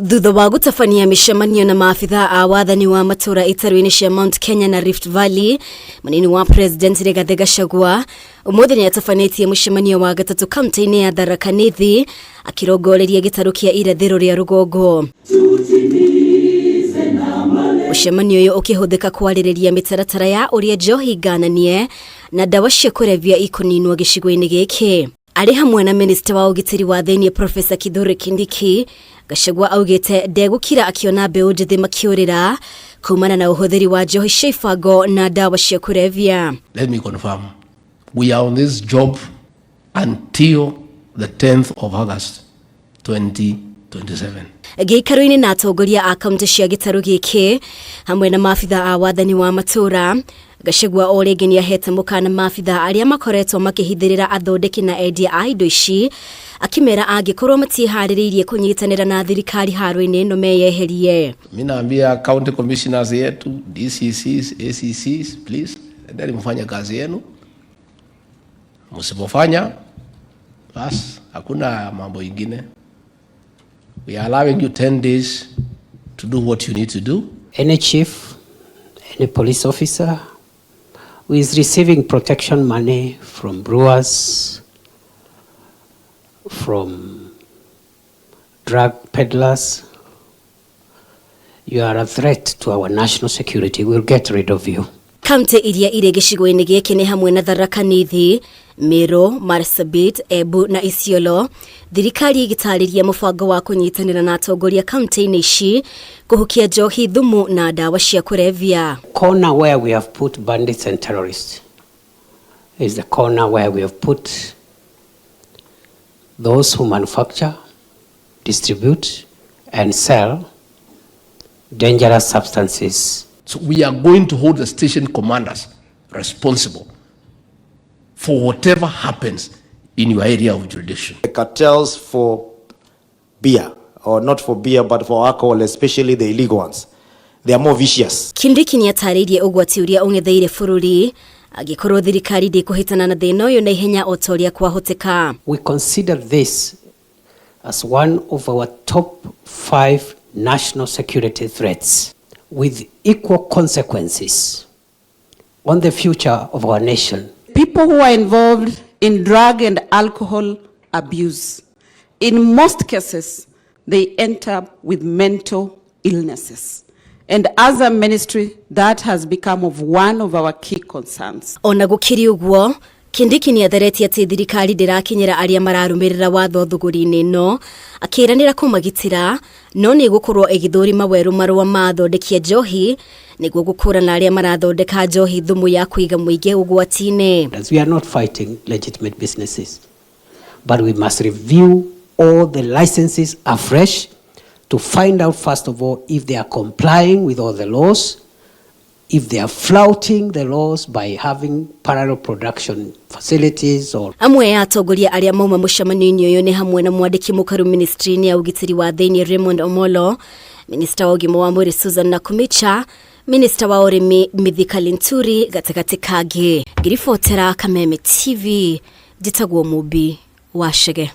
Thutha wa gutabania mishemanio na maafitha a wathani wa matura itaru-ini cia Mount Kenya na Rift Valley, munini wa President Rigathi Gachagua umuthi ni atafanĩtie mushemanio wa gatatu kaunti-ini ya Tharaka Nithi akirongoreria gitaru kia irathĩro ria rugongo. Mushemanio uyu ukihuthika kwarĩrĩria mitaratara ya uria njohi ngananie na ndawa cia kurebia ikuninwo gicigo-ini giki. Ari hamwe na minista wa ugitiri wa thiini Prof Kithure Kindiki, Gachagua augite ndegukira akiona mbeũ njithi makiurira kumana na uhuthiri wa njohi cia ibango na ndawa cia kurebia. Let me confirm, we are on this job until the 10th of August 2027. Gĩikaro-inĩ na atongoria a kaunti cia gĩtarũ gĩkĩ hamwe na maafitha a wathani wa matura, Gachagua o rĩngĩ nĩahete mũkana maafitha arĩa makoretwo makĩhithĩrĩra athondeki na endia a indo ici, akimera angĩkorwo matiharĩrĩirie kũnyitanĩra na thirikari Haaro-inĩ ĩno meyeherie. Mimi naambia county commissioners yetu, DCCs, ACCs, please endeni mfanye kazi yenu. Msipofanya basi hakuna mambo ingine. We are allowing you 10 days to do what you need to do. Any chief, any police officer who is receiving protection money from brewers, from drug peddlers, you are a threat to our national security. We'll get rid of you. Kaunti iria ire gĩcigo-inĩ gĩkĩ nĩ hamwe na Tharaka Nithi, Meru, Marsabit, Embu na Isiolo. Thirikari igitarĩria mũbango wa kũnyitanĩra na atongoria kaunti-inĩ ici kũhukia njohi, thumu na ndawa cia kurebia. Corner where we have put bandits and terrorists is the corner where we have put those who manufacture, distribute and sell dangerous substances. So we are going to hold the station commanders responsible for whatever happens in your area of jurisdiction. The cartels for beer, or not for beer but for alcohol, especially the illegal ones, they are more vicious. Kindiki ni atarĩirie ugwati uria ungetheire bururi agikorwo thirikari ndikuhitana na thĩna ũyũ na ihenya o ta ũrĩa kwahoteka. We consider this as one of our top 5 national security threats with equal consequences on the future of our nation. People who are involved in drug and alcohol abuse, in most cases, they end up with mental illnesses. And as a ministry, that has become one of our key concerns. Ona gũkĩrĩ ũguo, Kindiki ni atheretie ati thirikari ndĩrakinyĩra arĩa mararũmĩrĩra watho thũgũri-inĩ ĩno, akĩranĩra kũmagitĩra, no nĩ gũkorwo ĩgĩthũrima werũ marũa ma athondeki njohi nĩguo gũkũrana arĩa marathondeka njohi thumu ya kũiga mũingĩ ũgwati-inĩ. We are not fighting legitimate businesses, but we must review all the licenses afresh to find out, first of all, if they are complying with all the laws, if they are flouting the laws by having parallel production facilities or... Amwe ya atongoria arĩa mauma mũcemanio-inĩ ũyũ nĩ hamwe na mwandĩki mũkaru ministry-inĩ ya ugitiri wa thiini Raymond Omolo, minista wa ũgima wa mwĩrĩ Susan Nakumicha, minista wa ũrĩmi Mithika Linturi, gatagatĩ kangĩ. Ngiribotera Kameme TV, njĩtagwo Mubi Wachege.